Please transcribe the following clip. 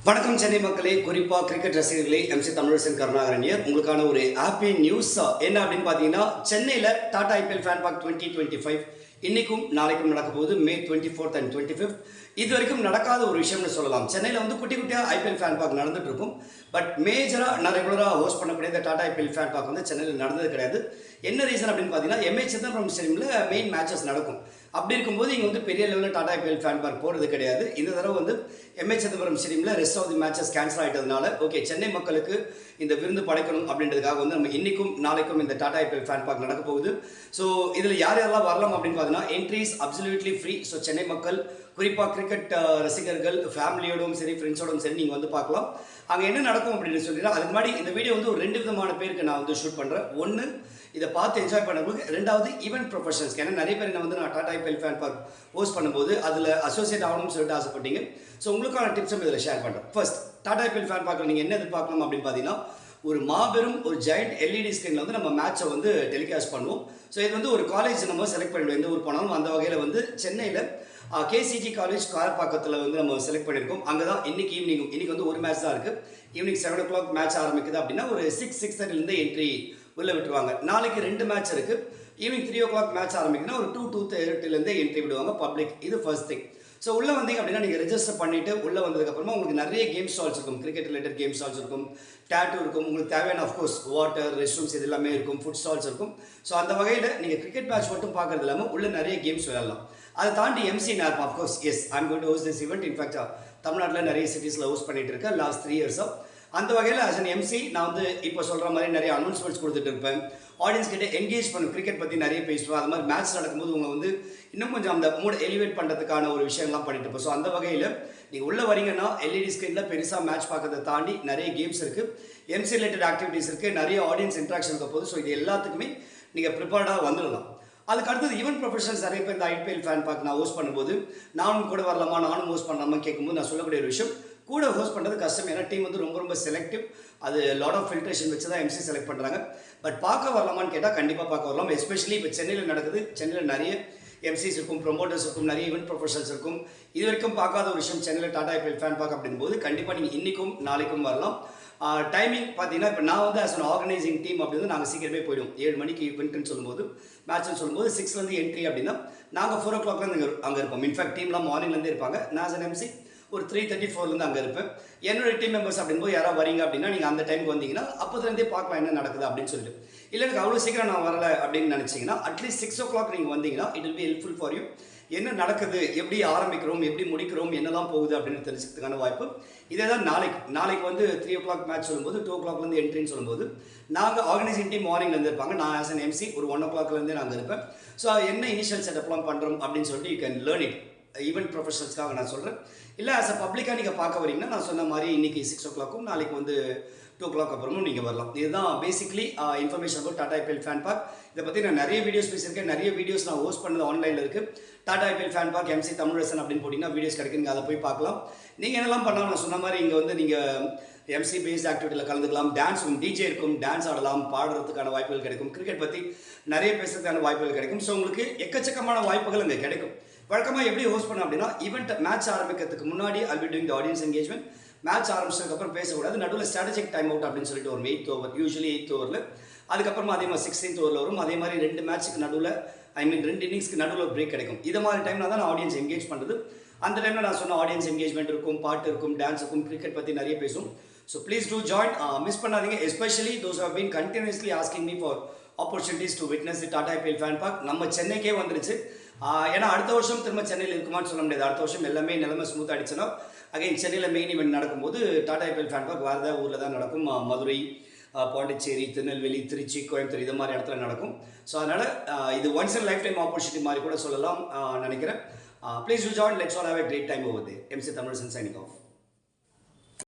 வணக்கம் சென்னை மக்களே, குறிப்பாக கிரிக்கெட் ரசிகர்களே, எம்சி தமிழரசன் கருணாகரன் இயர். உங்களுக்கான ஒரு ஹாப்பி நியூஸ் என்ன அப்படின்னு பார்த்தீங்கன்னா, சென்னையில் டாடா ஐபிஎல் ஃபேன் பார்க் 2025 இன்னைக்கும் நாளைக்கும் நடக்க போகுது. மே 24th and 25th. இது வரைக்கும் நடக்காத ஒரு விஷயம்னு சொல்லலாம். சென்னையில் வந்து குட்டி குட்டியாக ஐபிஎல் ஃபேன் பார்க் நடந்துட்டு இருக்கும். பட் மேஜராக நான் ரெகுலராக ஹோஸ்ட் பண்ணக்கூடிய இந்த டாடா ஐபிஎல் ஃபேன் பார்க் வந்து சென்னையில் நடந்தது கிடையாது. என்ன ரீசன் அப்படின்னு பார்த்தீங்கன்னா, எம்ஏ சிதம்பரம் ஸ்டேடியமில் மெயின் மேட்சஸ் நடக்கும். அப்படி இருக்கும்போது இங்கே வந்து பெரிய லெவலில் டாடா ஐபிஎல் ஃபேன் பார்க் போகிறது கிடையாது. இந்த தடவை வந்து எம்ஏ சிதம்பரம் ஸ்டேடியமில் rest of the matches cancel ஆகிட்டதுனால ஓகே, சென்னை மக்களுக்கு இந்த விருந்து படைக்கணும் அப்படின்றதுக்காக வந்து நம்ம இன்னைக்கும் நாளைக்கும் இந்த டாடா ஐபிஎல் ஃபேன் பார்க் நடக்க போகுது. ஸோ இதில் யார் யாரெல்லாம் வரலாம் அப்படின்னு பார்த்தீங்கன்னா, entries absolutely free. So Chennai மக்கள் குறிப்பாக கிரிக்கெட் ரசிகர்கள் ஃபேமிலியோடும் சரி ஃப்ரெண்ட்ஸோடும் சரி நீங்கள் வந்து பார்க்கலாம். அங்கே என்ன நடக்கும் அப்படின்னு சொல்லிடுறேன். அதுக்கு முன்னாடி இந்த வீடியோ வந்து ஒரு 2 விதமான பேருக்கு நான் வந்து ஷூட் பண்ணுறேன். ஒன்று, இதை பார்த்து என்ஜாய் பண்ணுறதுக்கு. ரெண்டாவது, ஈவென்ட் ப்ரொஃபஷனல்ஸ்க்கு. ஏன்னா நிறைய பேர் என்ன வந்து நான் Tata IPL fan park host பண்ணும்போது அதில் அசோசியேட் ஆகணும்னு சொல்லிட்டு ஆசைப்பட்டீங்க. ஸோ உங்களுக்கான டிப்ஸும் இதில் ஷேர் பண்ணுறேன். ஃபர்ஸ்ட், டாடா ஐபிஎல் ஃபேன் பார்க்கில் நீங்கள் என்ன எதிர்பார்க்கணும் அப்படின்னு பார்த்தீங்கன்னா, ஒரு மாபெரும் ஒரு ஜெயண்ட் எல்இடி ஸ்க்ரீனில் வந்து நம்ம மேட்சை வந்து டெலிகாஸ்ட் பண்ணுவோம். ஸோ இது வந்து ஒரு காலேஜ் நம்ம செலக்ட் பண்ணிடுவோம். எந்த ஊர் போனாலும் அந்த வகையில் வந்து சென்னையில் கேசிஜி காலேஜ் காரப்பாக்கத்தில் வந்து நம்ம செலக்ட் பண்ணியிருக்கோம். அங்கே தான் இன்னைக்கு ஈவினிங் வந்து ஒரு மேட்ச் தான் இருக்குது. ஈவினிங் 7 o'clock மேட்ச் ஆரம்பிக்குது அப்படின்னா ஒரு 6:30 என்ட்ரி உள்ளே விட்டுருவாங்க. நாளைக்கு 2 மேட்ச் இருக்குது. ஈவினிங் 3 o'clock மேட்ச் ஆரம்பிக்குதுன்னா ஒரு 2:30 என்ட்ரி விடுவாங்க பப்ளிக். இது ஃபர்ஸ்ட் திங். ஸோ உள்ளே வந்தீங்க அப்படின்னா நீங்கள் ரெஜிஸ்டர் பண்ணிவிட்டு உள்ளே வந்ததுக்கப்புறமா உங்களுக்கு நிறைய கேம் ஸ்டால்ஸ் இருக்கும். கிரிக்கெட் ரிலேட்டட் கேம் ஸ்டால்ஸ் இருக்கும், டேட்டூ இருக்கும், உங்களுக்கு தேவையான அஃப்கோர்ஸ் வாட்டர், ரெஸ்ட் ரூம்ஸ் இது எல்லாமே இருக்கும், ஃபுட் ஸ்டால்ஸ் இருக்கும். ஸோ அந்த வகையில் நீங்கள் கிரிக்கெட் மேட்ச் மட்டும் பார்க்கறது இல்லாமல் உள்ளே நிறைய கேம்ஸ் விளையாடலாம். அதை தாண்டி எம்சி நேர்ப் of course yes I'm going to host this event. In fact தமிழ்நாட்டில் நிறைய சிட்டிஸில் ஹோஸ்ட் பண்ணிட்டு இருக்கேன் லாஸ்ட் 3 years-ஆக. அந்த வகையில் ஆஸ் அன் எம்சி நான் வந்து இப்போ சொல்கிற மாதிரி நிறைய அனௌன்ஸ்மெண்ட்ஸ் கொடுத்துட்டு இருப்பேன். ஆடியன்ஸ் கிட்ட என்கேஜ் பண்ண கிரிக்கெட் பற்றி நிறைய பேசுவேன். அது மாதிரி மேட்ச் நடக்கும்போது உங்களை வந்து இன்னும் கொஞ்சம் அந்த மூட் எலிவேட் பண்ணுறதுக்கான ஒரு விஷயங்கள்லாம் பண்ணிட்டு இருப்போம். ஸோ அந்த வகையில் நீங்கள் உள்ளே வரீங்கன்னா எல்இடி ஸ்க்ரீனில் பெருசாக மேட்ச் பார்க்கறதை தாண்டி நிறைய கேம்ஸ் இருக்குது, எம்சி ரிலேட்டட் ஆக்டிவிட்டீஸ் இருக்குது, நிறைய ஆடியன்ஸ் இன்ட்ராக்ஷன் இருக்க போது. ஸோ இது எல்லாத்துக்குமே நீங்கள் ப்ரிப்பேர்டாக வந்துடலாம். அதுக்கு அடுத்தது ஈவென்ட் ப்ரொஃபஷனல்ஸ் நிறைய பேர் இந்த ஐபிஎல் ஃபேன் பார்க் நான் ஹோஸ்ட் பண்ணும்போது நானும் கூட வரலாமா, நானும் ஹோஸ்ட் பண்ணலாமா கேட்கும்போது நான் சொல்லக்கூடிய ஒரு விஷயம், கூட ஹோஸ்ட் பண்ணுறது கஷ்டம். ஏன்னா டீம் வந்து ரொம்ப செலக்டிவ். அது லாட் ஆஃப் ஃபில்ட்ரேஷன் வச்சு தான் எம்சி செலக்ட் பண்ணுறாங்க. பட் பார்க்க வரலாமான்னு கேட்டால் கண்டிப்பாக பார்க்க வரலாம். எஸ்பெஷலி இப்போ சென்னையில் நடக்குது. சென்னையில் நிறைய எம்சிஸ் இருக்கும், ப்ரொமோட்டர்ஸ் இருக்கும், நிறைய ஈவென்ட் ப்ரொஃபஷனல்ஸ் இருக்கும். இது வரைக்கும் பார்க்காத ஒரு விஷயம் சென்னையில் டாடா ஐபிஎல் ஃபேன் பார்க் அப்படின்போது கண்டிப்பாக நீங்கள் இன்றைக்கும் நாளைக்கும் வரலாம். டைமிங் பார்த்தீங்கன்னா, இப்போ நான் வந்து ஆஸ் அன் ஆர்கனைசிங் டீம் அப்படின்னு நாங்கள் சீக்கிரமே போயிடுவோம். 7 மணிக்கு ஈவெண்ட்னு சொல்லும்போது மேட்ச்னு சொல்லும்போது 6 என்ட்ரி அப்படின்னா நாங்கள் 4 o'clock அங்கே இருப்போம். இன்ஃபேக்ட் டீம்லாம் மார்னிங்லேருந்தே இருப்பாங்க. நான் ஆஸ் அன் எம்சி ஒரு 3:34 அங்கே இருப்பேன். என்னோட டீம் மெம்பர்ஸ் அப்படின்போது யாராவது வரீங்க அப்படின்னா நீங்கள் அந்த டைமுக்கு வந்தீங்கன்னா அப்போதுலேருந்தே பார்க்கலாம் என்ன நடக்குது அப்படின்னு சொல்லிட்டு. இல்லை எனக்கு அவ்வளோ சீக்கிரம் நான் வரலை அப்படின்னு நினச்சிங்கன்னா அட்லீஸ்ட் 6 o'clock நீங்கள் வந்தீங்கன்னா it will be helpful for you. என்ன நடக்குது, எப்படி ஆரம்பிக்கிறோம், எப்படி முடிக்கிறோம், என்னெல்லாம் போகுது அப்படின்னு தெரிஞ்சுக்கிறதுக்கான வாய்ப்பு. இதே தான் நாளைக்கு வந்து 3 o'clock மேட்ச் சொல்லும்போது 2 o'clockலேருந்து என்ட்ரின்னு சொல்லும்போது நாங்கள் ஆர்கனைசிங் டீம் மார்னிங்லேருந்து இருப்பாங்க. நான் ஆஸ் அன் எம்சி ஒரு 1 o'clockலேருந்தே நாங்கள் இருப்பேன். ஸோ என்ன இனிஷியல் செட்டப்லாம் பண்ணுறோம் அப்படின்னு சொல்லிட்டு you can learn it. Event ப்ரொஃபஷனல்ஸ்க்காக நான் சொல்கிறேன். இல்லை ஆஸ் அ பப்ளிக்காக நீங்கள் பார்க்க வரீங்கன்னா நான் சொன்ன மாதிரி இன்றைக்கி 6 o'clock நாளைக்கு வந்து 2 o'clock அப்புறமும் நீங்கள் வரலாம். இதுதான் basically information about Tata IPL fan park. இதை பற்றி நான் நிறைய வீடியோஸ் பேசியிருக்கேன். நிறைய வீடியோஸ் நான் ஹோஸ்ட் பண்ணது ஆன்லைனில் இருக்குது. Tata IPL fan park MC Tamilarasan அப்படின்னு போட்டிங்கன்னா வீடியோஸ் கிடைக்குங்க, அதை போய் பார்க்கலாம். நீங்கள் என்னெல்லாம் பண்ணலாம் நான் சொன்ன மாதிரி இங்கே வந்து நீங்கள் எம்சி பேஸ்ட் ஆக்டிவிட்டியில் கலந்துக்கலாம். டான்ஸ் இருக்கும், டிஜே இருக்கும், டான்ஸ் ஆடலாம், பாடுறதுக்கான வாய்ப்புகள் கிடைக்கும், கிரிக்கெட் பற்றி நிறைய பேசுறதுக்கான வாய்ப்புகள் கிடைக்கும். ஸோ உங்களுக்கு எக்கச்சக்கமான வாய்ப்புகள் இங்கே கிடைக்கும். வழக்கமாக எப்படி ஹோஸ்ட் பண்ண அப்படின்னா, ஈவெண்ட் மேட்ச் ஆரம்பிக்கிறதுக்கு முன்னாடி I'll be doing the audience engagement. Match ஆரம்பிச்சதுக்கப்புறம் பேசக்கூடாது. நடுவில் ஸ்ட்ராட்டஜிக் டைம் அவுட் அப்படின்னு சொல்லிட்டு ஒரு 8th over, யூஸ்வலி 8th overல. அதுக்கப்புறமா அதே மாதிரி 16th overல வரும். அதே மாதிரி 2 மேட்ச்சுக்கு நடுவில் 2 இன்னிங்ஸ்க்கு நடுவில் பிரேக் கிடைக்கும். இது மாதிரி டைமில் தான் நான் ஆடியன்ஸ் என்கேஜ் பண்ணுறது. அந்த டைமில் நான் சொன்ன ஆடியன்ஸ் என்கேஜ்மெண்ட் இருக்கும், பாட்டு இருக்கும், டான்ஸ் இருக்கும், கிரிக்கெட் பற்றி நிறைய பேசும். So please do join, miss பண்ணாதீங்க. Especially those have been continuously asking me for opportunities to witness the Tata IPL fan park. நம்ம சென்னைக்கே வந்துருச்சு. ஏன்னா அடுத்த வருஷம் திரும்ப சென்னையில் இருக்குமான்னு சொல்ல முடியாது. அடுத்த வருஷம் எல்லாமே நிலைமை ஸ்மூத் ஆகிடுச்சுன்னா அகைன் சென்னையில் மெயின் ஈவெண்ட் நடக்கும்போது டாடா ஐபிஎல் ஃபேன் பார்க் வேறு ஏதாவது ஊரில் தான் நடக்கும். மதுரை, பாண்டிச்சேரி, திருநெல்வேலி, திருச்சி, கோயம்புத்தூர் இது மாதிரி இடத்துல நடக்கும். ஸோ அதனால் இது once in life time opportunity மாதிரி கூட சொல்லலாம் நினைக்கிறேன். Please to join. Let's all have a great time over there. MC Tamilarasan signing of.